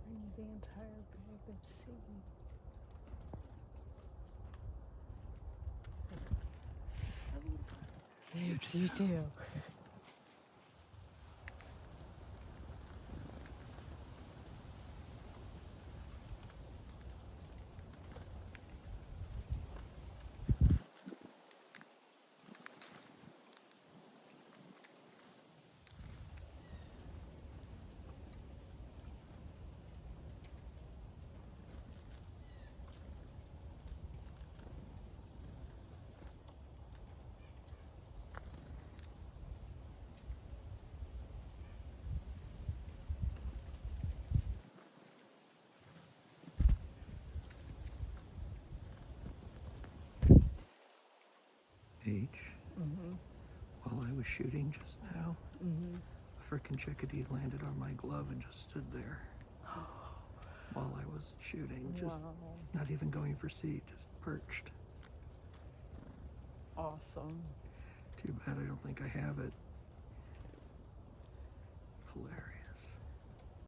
bring you the entire bag of seed. Thanks, you too. While I was shooting just now, a frickin' chickadee landed on my glove and just stood there while I was shooting, just not even going for seed, just perched. Awesome. Too bad I don't think I have it. Hilarious.